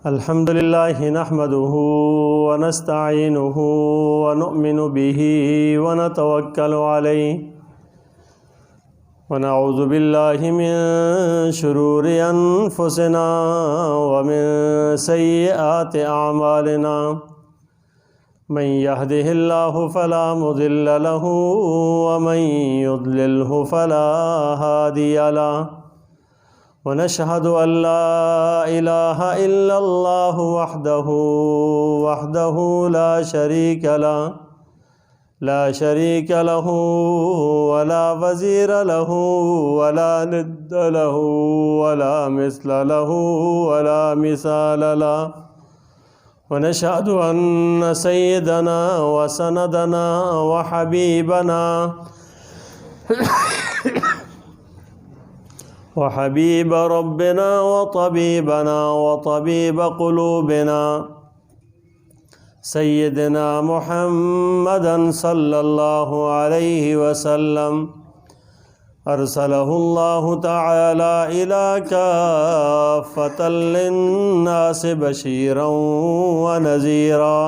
الحمد لله نحمده ونستعينه ونؤمن به ونتوكل عليه ونعوذ بالله من شرور أنفسنا ومن سيئات أعمالنا من يهده الله فلا مضل له ومن يضلله فلا هادي له ونشهد أن لا إله إلا الله وحده لا شريك له ولا وزير له ولا ند له ولا مثل له ولا مثال له ونشهد أن سيدنا وسندنا وحبيب ربنا وطبيبنا وطبيب قلوبنا سيدنا محمدا صلى الله عليه وسلم أرسله الله تعالى إلى كافة للناس بشيرا ونذيرا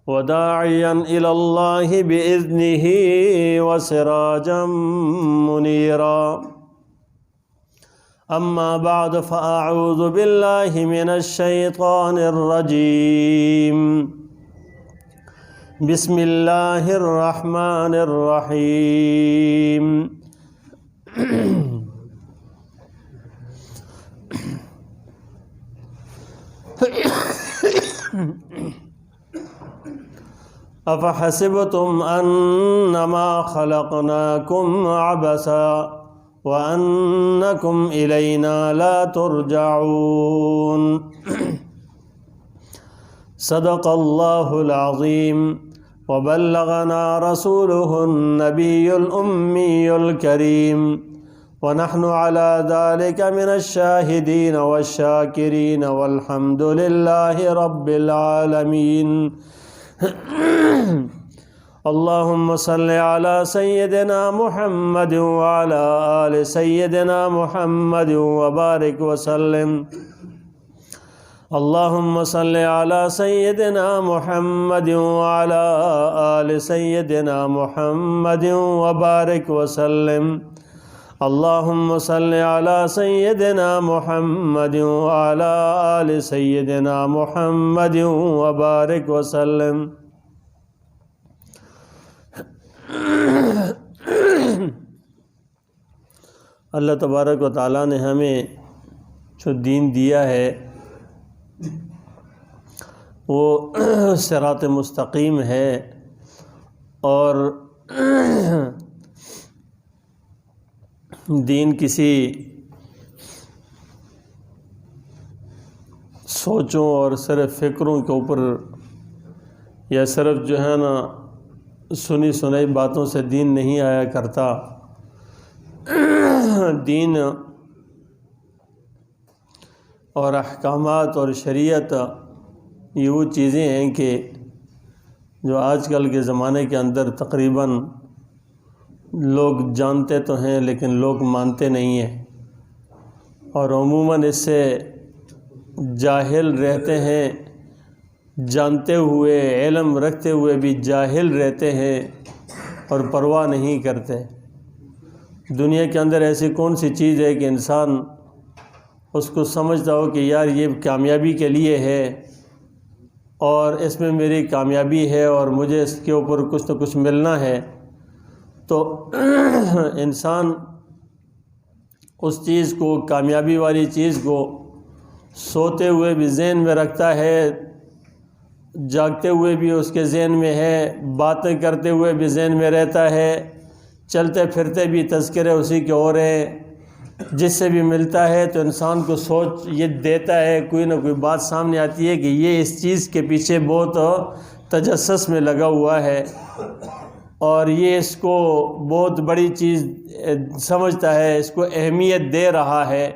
وداعيا إلى الله بإذنه وسراجا منيرا أما بعد فأعوذ بالله من الشيطان الرجيم بسم الله الرحمن الرحيم أفحسبتم أنما خلقناكم عبثا وأنكم إلينا لا ترجعون صدق الله العظيم وبلغنا رسوله النبي الأمي الكريم ونحن على ذلك من الشاهدين والشاكرين والحمد لله رب العالمين اللهم صل على سيدنا محمد وعلى آل سيدنا محمد وبارك وسلم اللهم صل على سيدنا محمد وعلى آل سيدنا محمد وبارك وسلم اللهم صل على سيدنا محمد وعلى آل سيدنا محمد وبارك وسلم اللہ تبارک و تعالیٰ نے ہمیں جو دین دیا ہے وہ صراط مستقیم ہے اور دین کسی سوچوں اور صرف فکروں کے اوپر یا صرف جو ہے نا سنی سنائی باتوں سے دین نہیں آیا کرتا۔ دین اور احکامات اور شریعت یہ وہ چیزیں ہیں کہ جو آج کل کے زمانے کے اندر تقریباً لوگ جانتے تو ہیں لیکن لوگ مانتے نہیں ہیں، اور عموماً اس سے جاہل رہتے ہیں، جانتے ہوئے علم رکھتے ہوئے بھی جاہل رہتے ہیں اور پرواہ نہیں کرتے۔ دنیا کے اندر ایسی کون سی چیز ہے کہ انسان اس کو سمجھتا ہو کہ یار یہ کامیابی کے لیے ہے اور اس میں میری کامیابی ہے اور مجھے اس کے اوپر کچھ نہ کچھ ملنا ہے، تو انسان اس چیز کو، کامیابی والی چیز کو سوتے ہوئے بھی ذہن میں رکھتا ہے، جاگتے ہوئے بھی اس کے ذہن میں ہے، باتیں کرتے ہوئے بھی ذہن میں رہتا ہے، چلتے پھرتے بھی تذکرے اسی کے ہو رہے ہیں۔ جس سے بھی ملتا ہے تو انسان کو سوچ یہ دیتا ہے، کوئی نہ کوئی بات سامنے آتی ہے کہ یہ اس چیز کے پیچھے بہت تجسس میں لگا ہوا ہے اور یہ اس کو بہت بڑی چیز سمجھتا ہے، اس کو اہمیت دے رہا ہے۔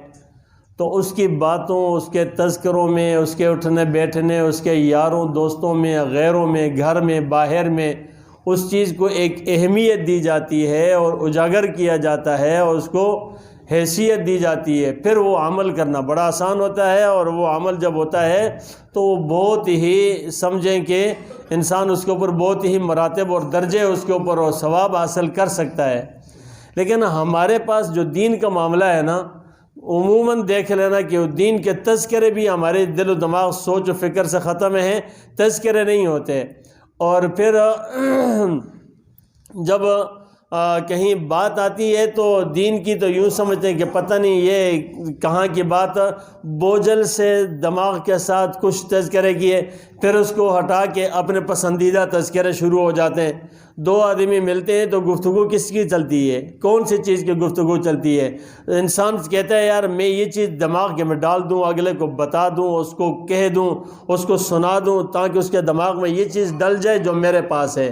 تو اس کی باتوں، اس کے تذکروں میں، اس کے اٹھنے بیٹھنے، اس کے یاروں دوستوں میں، غیروں میں، گھر میں، باہر میں اس چیز کو ایک اہمیت دی جاتی ہے اور اجاگر کیا جاتا ہے اور اس کو حیثیت دی جاتی ہے، پھر وہ عمل کرنا بڑا آسان ہوتا ہے، اور وہ عمل جب ہوتا ہے تو وہ بہت ہی سمجھیں کہ انسان اس کے اوپر بہت ہی مراتب اور درجے اس کے اوپر اور ثواب حاصل کر سکتا ہے۔ لیکن ہمارے پاس جو دین کا معاملہ ہے نا، عموماً دیکھ لینا کہ وہ دین کے تذکرے بھی ہمارے دل و دماغ سوچ و فکر سے ختم ہیں، تذکرے نہیں ہوتے۔ اور پھر جب کہیں بات آتی ہے تو دین کی تو یوں سمجھتے ہیں کہ پتہ نہیں یہ کہاں کی بات، بوجھل سے دماغ کے ساتھ کچھ تذکرے کیے، پھر اس کو ہٹا کے اپنے پسندیدہ تذکرے شروع ہو جاتے ہیں۔ دو آدمی ملتے ہیں تو گفتگو کس کی چلتی ہے؟ کون سی چیز کی گفتگو چلتی ہے؟ انسان کہتا ہے یار میں یہ چیز دماغ میں ڈال دوں، اگلے کو بتا دوں، اس کو کہہ دوں، اس کو سنا دوں، تاکہ اس کے دماغ میں یہ چیز ڈل جائے جو میرے پاس ہے۔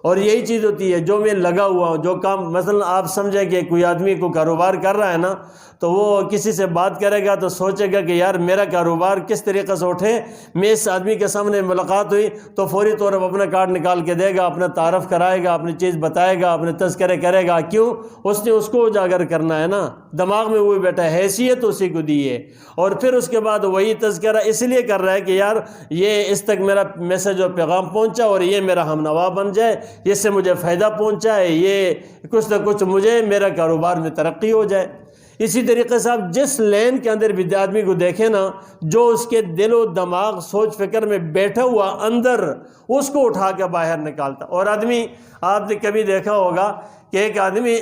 اور یہی چیز ہوتی ہے جو میں لگا ہوا ہوں، جو کام مثلا آپ سمجھیں کہ کوئی آدمی کو کاروبار کر رہا ہے نا، تو وہ کسی سے بات کرے گا تو سوچے گا کہ یار میرا کاروبار کس طریقے سے اٹھے۔ میں اس آدمی کے سامنے ملاقات ہوئی تو فوری طور پر اپنا کارڈ نکال کے دے گا، اپنا تعارف کرائے گا، اپنی چیز بتائے گا، اپنے تذکرے کرے گا۔ کیوں؟ اس نے اس کو اجاگر کرنا ہے نا، دماغ میں وہی بیٹھا ہے، حیثیت اسی کو دی ہے۔ اور پھر اس کے بعد وہی تذکرہ اس لیے کر رہا ہے کہ یار یہ اس تک میرا میسج اور پیغام پہنچا اور یہ میرا ہم نوا بن جائے، اس سے مجھے فائدہ پہنچا ہے، یہ کچھ نہ کچھ مجھے میرا کاروبار میں ترقی ہو جائے۔ اسی طریقے سے آپ جس لین کے اندر بھی آدمی کو دیکھیں نا، جو اس کے دل و دماغ سوچ فکر میں بیٹھا ہوا اندر، اس کو اٹھا کے باہر نکالتا۔ اور آدمی آپ نے کبھی دیکھا ہوگا کہ ایک آدمی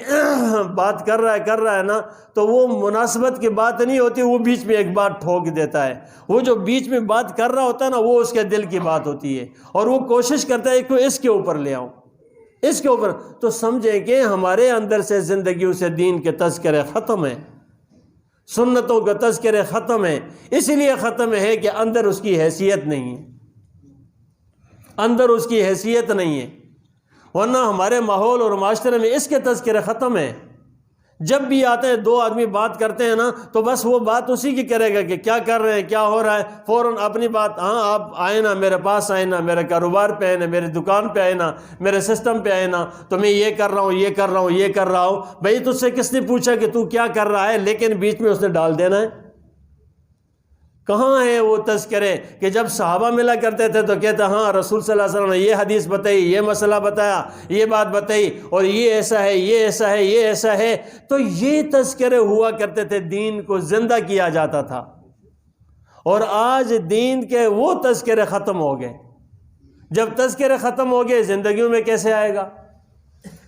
بات کر رہا ہے نا، تو وہ مناسبت کی بات نہیں ہوتی، وہ بیچ میں ایک بات ٹھوک دیتا ہے۔ وہ جو بیچ میں بات کر رہا ہوتا ہے نا، وہ اس کے دل کی بات ہوتی ہے، اور وہ کوشش کرتا ہے کہ اس کے اوپر لے آؤں، اس کے اوپر۔ تو سمجھیں کہ ہمارے اندر سے زندگیوں سے دین کے تذکرے ختم ہیں، سنتوں کے تذکرے ختم ہیں۔ اس لیے ختم ہے کہ اندر اس کی حیثیت نہیں ہے، اندر اس کی حیثیت نہیں ہے۔ ورنہ ہمارے ماحول اور معاشرے میں اس کے تذکرے ختم ہیں۔ جب بھی آتے ہیں دو آدمی بات کرتے ہیں نا، تو بس وہ بات اسی کی کرے گا کہ کیا کر رہے ہیں، کیا ہو رہا ہے، فوراً اپنی بات، ہاں آپ آئے نا میرے پاس، آئے نا میرے کاروبار پہ، آئے نا میرے دکان پہ، آئے نا میرے سسٹم پہ، آئے نا، تو میں یہ کر رہا ہوں، یہ کر رہا ہوں، یہ کر رہا ہوں۔ بھائی تجھ سے کس نے پوچھا کہ تو کیا کر رہا ہے؟ لیکن بیچ میں اس نے ڈال دینا ہے۔ کہاں ہے وہ تذکرے کہ جب صحابہ ملا کرتے تھے تو کہتے ہاں رسول صلی اللہ علیہ وسلم نے یہ حدیث بتائی، یہ مسئلہ بتایا، یہ بات بتائی، اور یہ ایسا ہے، یہ ایسا ہے، یہ ایسا ہے۔ تو یہ تذکرے ہوا کرتے تھے، دین کو زندہ کیا جاتا تھا۔ اور آج دین کے وہ تذکرے ختم ہو گئے۔ جب تذکرے ختم ہو گئے، زندگیوں میں کیسے آئے گا؟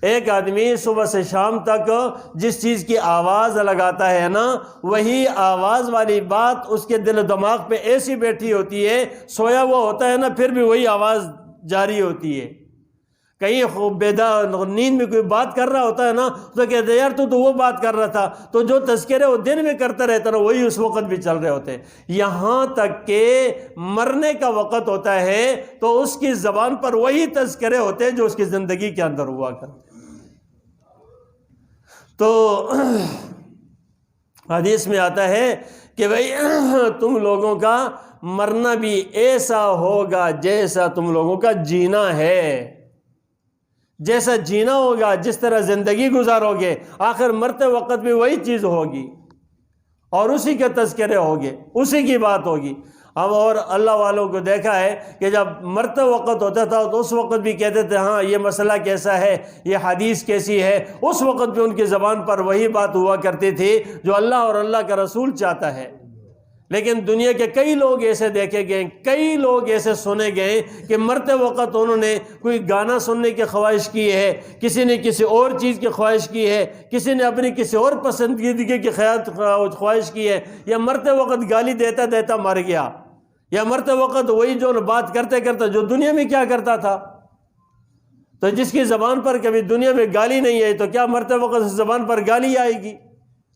ایک آدمی صبح سے شام تک جس چیز کی آواز لگاتا ہے نا، وہی آواز والی بات اس کے دل و دماغ پہ ایسی بیٹھی ہوتی ہے، سویا ہوا ہوتا ہے نا، پھر بھی وہی آواز جاری ہوتی ہے۔ کہیں خوب بیدار نیند میں کوئی بات کر رہا ہوتا ہے نا، تو کہتے ہیں یار تو وہ بات کر رہا تھا، تو جو تذکرے وہ دن میں کرتا رہتا نا، وہی اس وقت بھی چل رہے ہوتے ہیں۔ یہاں تک کہ مرنے کا وقت ہوتا ہے تو اس کی زبان پر وہی تذکرے ہوتے ہیں جو اس کی زندگی کے اندر ہوا کرتے۔ تو حدیث میں آتا ہے کہ بھئی تم لوگوں کا مرنا بھی ایسا ہوگا جیسا تم لوگوں کا جینا ہے، جیسا جینا ہوگا، جس طرح زندگی گزارو گے، آخر مرتے وقت بھی وہی چیز ہوگی اور اسی کے تذکرے ہوگے، اسی کی بات ہوگی۔ اب اور اللہ والوں کو دیکھا ہے کہ جب مرتے وقت ہوتا تھا تو اس وقت بھی کہتے تھے ہاں یہ مسئلہ کیسا ہے، یہ حدیث کیسی ہے، اس وقت بھی ان کی زبان پر وہی بات ہوا کرتی تھی جو اللہ اور اللہ کا رسول چاہتا ہے۔ لیکن دنیا کے کئی لوگ ایسے دیکھے گئے، کئی لوگ ایسے سنے گئے کہ مرتے وقت انہوں نے کوئی گانا سننے کی خواہش کی ہے، کسی نے کسی اور چیز کی خواہش کی ہے، کسی نے اپنی کسی اور پسندیدگی کی خواہش کی ہے، یا مرتے وقت گالی دیتا دیتا مر گیا، یا مرتے وقت وہی جو بات کرتے کرتے جو دنیا میں کیا کرتا تھا۔ تو جس کی زبان پر کبھی دنیا میں گالی نہیں آئی تو کیا مرتے وقت اس زبان پر گالی آئے گی؟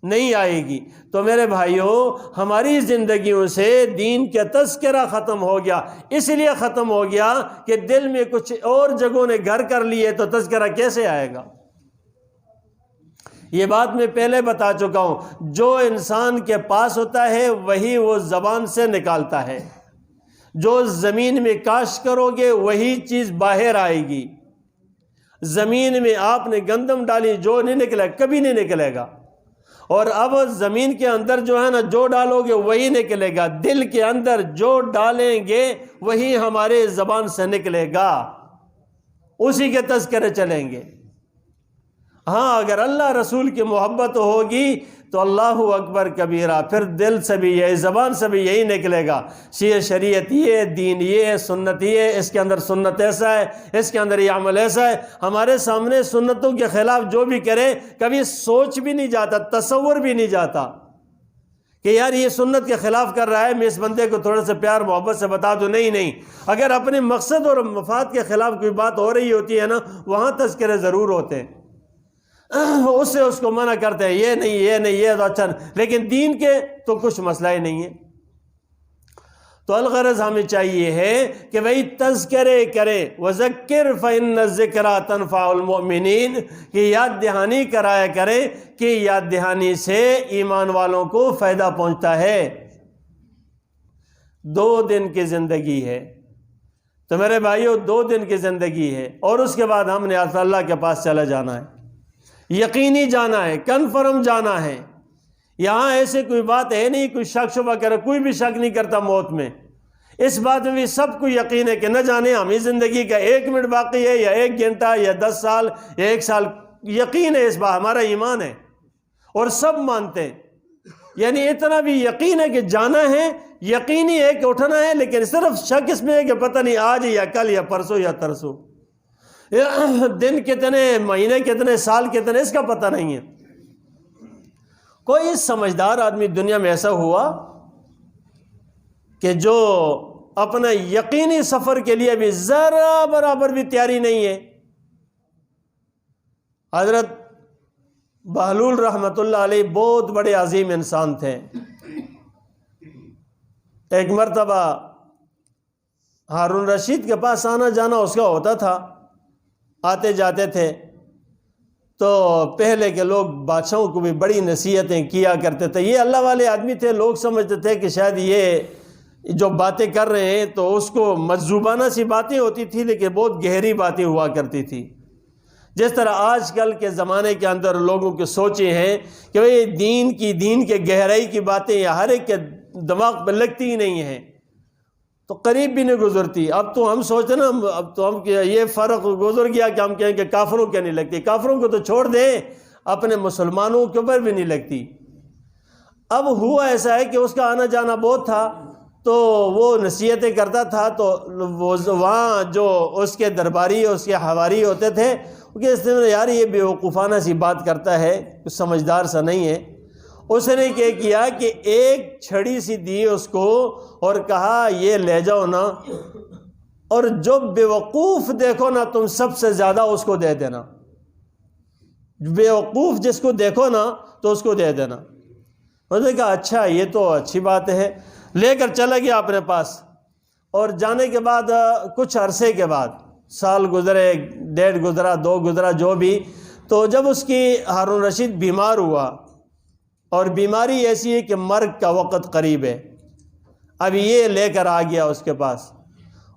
نہیں آئے گی۔ تو میرے بھائیوں، ہماری زندگیوں سے دین کا تذکرہ ختم ہو گیا، اس لیے ختم ہو گیا کہ دل میں کچھ اور جگہوں نے گھر کر لیے، تو تذکرہ کیسے آئے گا؟ یہ بات میں پہلے بتا چکا ہوں، جو انسان کے پاس ہوتا ہے وہی وہ زبان سے نکالتا ہے۔ جو زمین میں کاشت کرو گے وہی چیز باہر آئے گی۔ زمین میں آپ نے گندم ڈالی، جو نہیں نکلے کبھی نہیں نکلے گا، اور اب زمین کے اندر جو ہے نا جو ڈالو گے وہی نکلے گا، دل کے اندر جو ڈالیں گے وہی ہمارے زبان سے نکلے گا، اسی کے تذکرے چلیں گے۔ ہاں اگر اللہ رسول کی محبت ہوگی تو اللہ اکبر کبیرہ، پھر دل سے بھی یہی، زبان سے بھی یہی نکلے گا، یہ شریعت یہ، دین یہ، سنت یہ، اس کے اندر سنت ایسا ہے، اس کے اندر یہ عمل ایسا ہے۔ ہمارے سامنے سنتوں کے خلاف جو بھی کرے کبھی سوچ بھی نہیں جاتا، تصور بھی نہیں جاتا کہ یار یہ سنت کے خلاف کر رہا ہے، میں اس بندے کو تھوڑا سا پیار محبت سے بتا دوں۔ نہیں، اگر اپنے مقصد اور مفاد کے خلاف کوئی بات ہو رہی ہوتی ہے نا، وہاں تذکرے ضرور ہوتے ہیں، اس سے اس کو منع کرتے ہیں، یہ نہیں یہ تو اچھا نہیں، لیکن دین کے تو کچھ مسئلہ ہی نہیں ہے۔ تو الغرض ہمیں چاہیے ہے کہ بھئی تذکرے کرے، وذکر فإن الذکریٰ تنفع المؤمنین، کہ یاد دہانی کرایا کرے، کہ یاد دہانی سے ایمان والوں کو فائدہ پہنچتا ہے۔ 2 دن کی زندگی ہے تو میرے بھائیو 2 دن کی زندگی ہے، اور اس کے بعد ہم نے اللہ کے پاس چلا جانا ہے، یقینی جانا ہے، کنفرم جانا ہے۔ یہاں ایسے کوئی بات ہے نہیں کوئی شک شبہ کرے، کوئی بھی شک نہیں کرتا موت میں۔ اس بات میں بھی سب کو یقین ہے کہ نہ جانے ہمیں زندگی کا 1 منٹ باقی ہے یا 1 گھنٹہ یا 10 سال یا 1 سال، یقین ہے اس بات، ہمارا ایمان ہے اور سب مانتے ہیں۔ یعنی اتنا بھی یقین ہے کہ جانا ہے، یقینی ہے کہ اٹھنا ہے، لیکن صرف شک اس میں ہے کہ پتہ نہیں آج یا کل یا پرسوں یا ترسوں، دن کتنے، مہینے کتنے، سال کتنے، اس کا پتہ نہیں ہے۔ کوئی سمجھدار آدمی دنیا میں ایسا ہوا کہ جو اپنا یقینی سفر کے لیے بھی ذرا برابر بھی تیاری نہیں ہے؟ حضرت بہلول رحمۃ اللہ علیہ بہت بڑے عظیم انسان تھے۔ ایک مرتبہ ہارون رشید کے پاس آنا جانا اس کا ہوتا تھا، آتے جاتے تھے، تو پہلے کے لوگ بادشاہوں کو بھی بڑی نصیحتیں کیا کرتے تھے۔ یہ اللہ والے آدمی تھے، لوگ سمجھتے تھے کہ شاید یہ جو باتیں کر رہے ہیں تو اس کو مجذوبانہ سی باتیں ہوتی تھی، لیکن بہت گہری باتیں ہوا کرتی تھی۔ جس طرح آج کل کے زمانے کے اندر لوگوں کی سوچیں ہیں کہ بھئی دین کے گہرائی کی باتیں یا ہر ایک کے دماغ پہ لگتی ہی نہیں ہیں، تو قریب بھی نہیں گزرتی۔ اب تو ہم سوچتے نا، اب تو ہم یہ فرق گزر گیا کہ ہم کہیں کہ کافروں کے نہیں لگتی، کافروں کو تو چھوڑ دیں، اپنے مسلمانوں کے اوپر بھی نہیں لگتی۔ اب ہوا ایسا ہے کہ اس کا آنا جانا بہت تھا، تو وہ نصیحتیں کرتا تھا، تو وہاں جو اس کے درباری اس کے حواری ہوتے تھے کہ اس نے یار یہ بیوقوفانہ سی بات کرتا ہے، کچھ سمجھدار سا نہیں ہے۔ اس نے کیا کیا کہ ایک چھڑی سی دی اس کو اور کہا یہ لے جاؤ نا، اور جو بیوقوف دیکھو نا تم سب سے زیادہ اس کو دے دینا، بیوقوف جس کو دیکھو نا تو اس کو دے دینا۔ اس نے کہا اچھا یہ تو اچھی بات ہے، لے کر چلا گیا اپنے پاس۔ اور جانے کے بعد کچھ عرصے کے بعد، سال گزرے، 1.5 گزرا، 2 گزرا، جو بھی، تو جب اس کی ہارون رشید بیمار ہوا، اور بیماری ایسی ہے کہ مرگ کا وقت قریب ہے، اب یہ لے کر آ گیا اس کے پاس،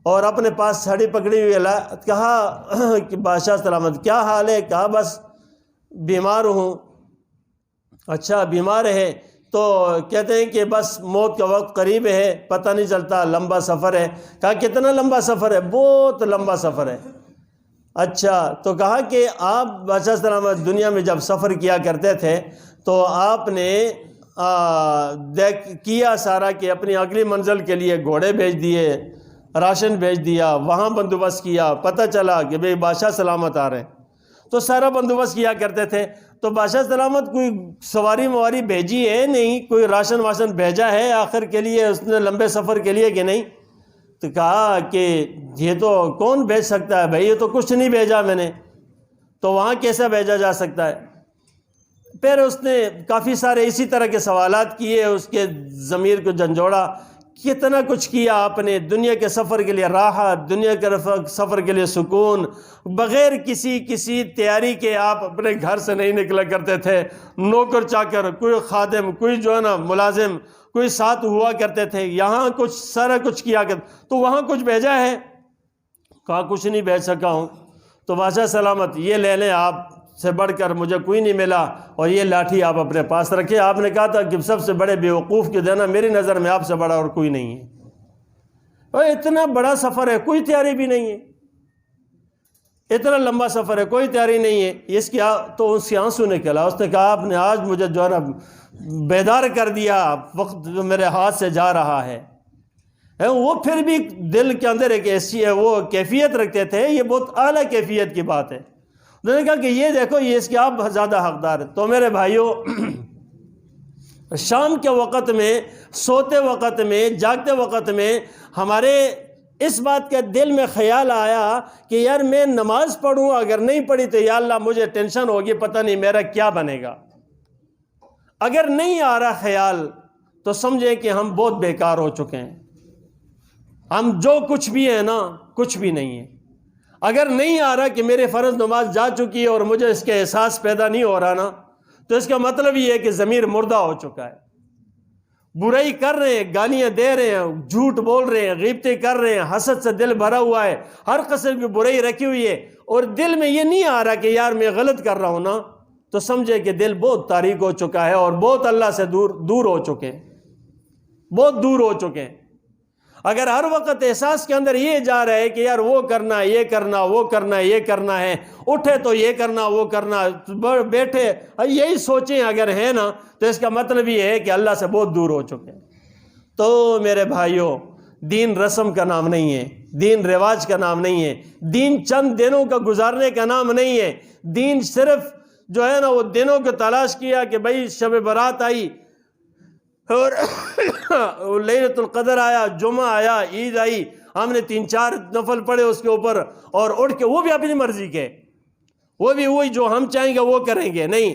اور اپنے پاس چھڑی پکڑی ہوئی کہا کہ بادشاہ سلامت کیا حال ہے؟ کہا بس بیمار ہوں۔ اچھا بیمار ہے، تو کہتے ہیں کہ بس موت کا وقت قریب ہے، پتہ نہیں چلتا، لمبا سفر ہے۔ کہا کتنا لمبا سفر ہے؟ بہت لمبا سفر ہے۔ اچھا، تو کہا کہ آپ بادشاہ سلامت دنیا میں جب سفر کیا کرتے تھے تو آپ نے کیا سارا کہ اپنی اگلی منزل کے لیے گھوڑے بھیج دیے، راشن بھیج دیا، وہاں بندوبست کیا، پتہ چلا کہ بھئی بادشاہ سلامت آ رہے ہیں، تو سارا بندوبست کیا کرتے تھے۔ تو بادشاہ سلامت کوئی سواری مواری بھیجی ہے نہیں، کوئی راشن واشن بھیجا ہے آخر کے لیے اس نے لمبے سفر کے لیے کہ نہیں؟ تو کہا کہ یہ تو کون بھیج سکتا ہے بھائی، یہ تو کچھ نہیں بھیجا میں نے، تو وہاں کیسے بھیجا جا سکتا ہے؟ پھر اس نے کافی سارے اسی طرح کے سوالات کیے، اس کے ضمیر کو جھنجھوڑا، کتنا کچھ کیا آپ نے دنیا کے سفر کے لیے راحت، دنیا کے سفر کے لیے سکون، بغیر کسی تیاری کے آپ اپنے گھر سے نہیں نکلا کرتے تھے، نوکر چاکر، کوئی خادم، کوئی جو ہے نا ملازم، کوئی ساتھ ہوا کرتے تھے، یہاں کچھ سارا کچھ کیا کرتے، تو وہاں کچھ بھیجا ہے؟ کہا کچھ نہیں بھیج سکا ہوں۔ تو بادشاہ سلامت یہ لے لیں آپ سے بڑھ کر مجھے کوئی نہیں ملا، اور یہ لاٹھی آپ اپنے پاس رکھیں۔ آپ نے کہا تھا کہ سب سے بڑے بیوقوف کی دینا میری نظر میں آپ سے بڑا اور کوئی نہیں ہے۔ اور اتنا بڑا سفر ہے، کوئی تیاری بھی نہیں ہے، اتنا لمبا سفر ہے، کوئی تیاری نہیں ہے۔ اس کی تو اس کے آنسو نکلا، اس نے کہا آپ نے آج مجھے جو ہے نا بیدار کر دیا، وقت جو میرے ہاتھ سے جا رہا ہے۔ وہ پھر بھی دل کے اندر ایک ایسی ہے وہ کیفیت رکھتے تھے، یہ بہت اعلیٰ کیفیت کی بات ہے۔ انہوں نے کہا کہ یہ دیکھو یہ اس کے آپ زیادہ حقدار ہے۔ تو میرے بھائیوں، شام کے وقت میں، سوتے وقت میں، جاگتے وقت میں ہمارے اس بات کے دل میں خیال آیا کہ یار میں نماز پڑھوں، اگر نہیں پڑھی تو یا اللہ مجھے ٹینشن ہوگی، پتہ نہیں میرا کیا بنے گا۔ اگر نہیں آ رہا خیال تو سمجھیں کہ ہم بہت بیکار ہو چکے ہیں، ہم جو کچھ بھی ہیں نا کچھ بھی نہیں ہے۔ اگر نہیں آ رہا کہ میرے فرض نماز جا چکی ہے اور مجھے اس کے احساس پیدا نہیں ہو رہا نا، تو اس کا مطلب یہ ہے کہ ضمیر مردہ ہو چکا ہے۔ برائی کر رہے ہیں، گالیاں دے رہے ہیں، جھوٹ بول رہے ہیں، غیبتیں کر رہے ہیں، حسد سے دل بھرا ہوا ہے، ہر قسم کی برائی رکھی ہوئی ہے، اور دل میں یہ نہیں آ رہا کہ یار میں غلط کر رہا ہوں نا، تو سمجھے کہ دل بہت تاریک ہو چکا ہے اور بہت اللہ سے دور ہو چکے ہیں، بہت دور ہو چکے ہیں۔ اگر ہر وقت احساس کے اندر یہ جا رہا ہے کہ یار وہ کرنا، یہ کرنا، وہ کرنا، یہ کرنا ہے، اٹھے تو یہ کرنا، وہ کرنا، بیٹھے یہی سوچیں اگر ہے نا، تو اس کا مطلب یہ ہے کہ اللہ سے بہت دور ہو چکے ہیں۔ تو میرے بھائیوں، دین رسم کا نام نہیں ہے، دین رواج کا نام نہیں ہے، دین چند دنوں کا گزارنے کا نام نہیں ہے۔ دین صرف جو ہے نا وہ دنوں کو تلاش کیا کہ بھئی شب برات آئی اور لیلۃ القدر آیا، جمعہ آیا، عید آئی، ہم نے 3-4 نفل پڑھے اس کے اوپر اور اٹھ کے وہ بھی اپنی مرضی کے، وہ بھی وہی جو ہم چاہیں گے وہ کریں گے، نہیں۔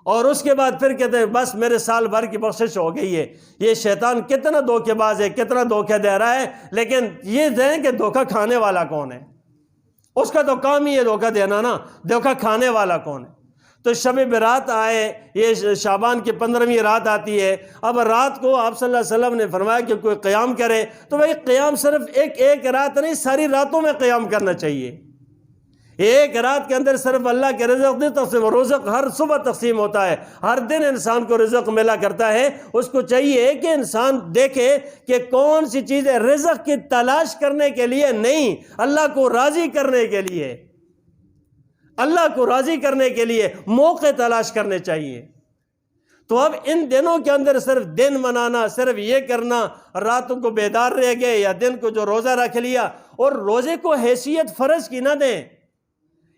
اور اس کے بعد پھر کہتے ہیں بس میرے سال بھر کی بخشش ہو گئی ہے۔ یہ شیطان کتنا دھوکے باز ہے، کتنا دھوکہ دے رہا ہے، لیکن یہ دیں کہ دھوکہ کھانے والا کون ہے؟ اس کا تو کام ہی ہے دھوکہ دینا نا، دھوکہ کھانے والا کون ہے؟ تو شب برات آئے، یہ شعبان کی 15ویں رات آتی ہے۔ اب رات کو آپ صلی اللہ علیہ وسلم نے فرمایا کہ کوئی قیام کرے، تو بھائی قیام صرف ایک رات نہیں، ساری راتوں میں قیام کرنا چاہیے۔ ایک رات کے اندر صرف اللہ کے رزق نہیں تقسیم، رزق ہر صبح تقسیم ہوتا ہے، ہر دن انسان کو رزق ملا کرتا ہے۔ اس کو چاہیے کہ انسان دیکھے کہ کون سی چیز ہے رزق کی تلاش کرنے کے لیے نہیں، اللہ کو راضی کرنے کے لیے، اللہ کو راضی کرنے کے لیے موقع تلاش کرنے چاہیے۔ تو اب ان دنوں کے اندر صرف دن منانا، صرف یہ کرنا، راتوں کو بیدار رہ گئے یا دن کو جو روزہ رکھ لیا، اور روزے کو حیثیت فرض کی نہ دیں،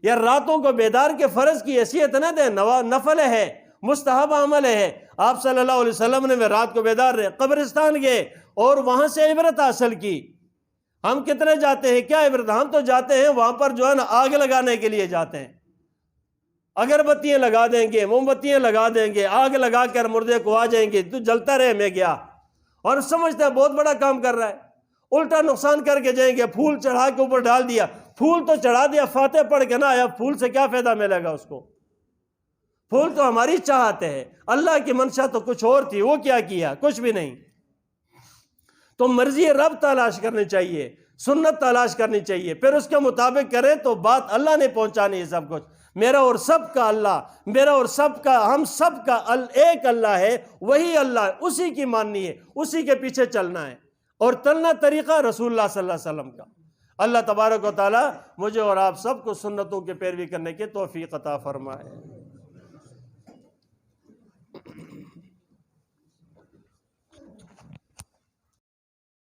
یا راتوں کو بیدار کے فرض کی حیثیت نہ دیں، نفل ہے، مستحب عمل ہے۔ آپ صلی اللہ علیہ وسلم نے رات کو بیدار رہے، قبرستان گئے اور وہاں سے عبرت حاصل کی۔ ہم کتنے جاتے ہیں؟ کیا عبرت؟ ہم تو جاتے ہیں وہاں پر جو ہے نا آگ لگانے کے لیے جاتے ہیں، اگربتیاں لگا دیں گے، موم بتیاں لگا دیں گے، آگ لگا کر مردے کو آ جائیں گے، تو جلتا رہے میں گیا، اور سمجھتا ہے بہت بڑا کام کر رہا ہے، الٹا نقصان کر کے جائیں گے۔ پھول چڑھا کے اوپر ڈال دیا، پھول تو چڑھا دیا، فاتح پڑھ کے نہ آیا، پھول سے کیا فائدہ ملے گا اس کو؟ پھول تو ہماری چاہت ہے، اللہ کی منشا تو کچھ اور تھی، وہ کیا کیا؟ کچھ بھی نہیں۔ تو مرضی رب تلاش کرنی چاہیے، سنت تلاش کرنی چاہیے، پھر اس کے مطابق کریں تو بات اللہ نے پہنچانی ہے سب کچھ۔ میرا اور سب کا اللہ، میرا اور سب کا، ہم سب کا ایک اللہ ہے، وہی اللہ ہے، اسی کی ماننی ہے، اسی کے پیچھے چلنا ہے، اور چلنا طریقہ رسول اللہ صلی اللہ علیہ وسلم کا۔ اللہ تبارک و تعالی مجھے اور آپ سب کو سنتوں کی پیروی کرنے کی توفیق عطا فرمائے۔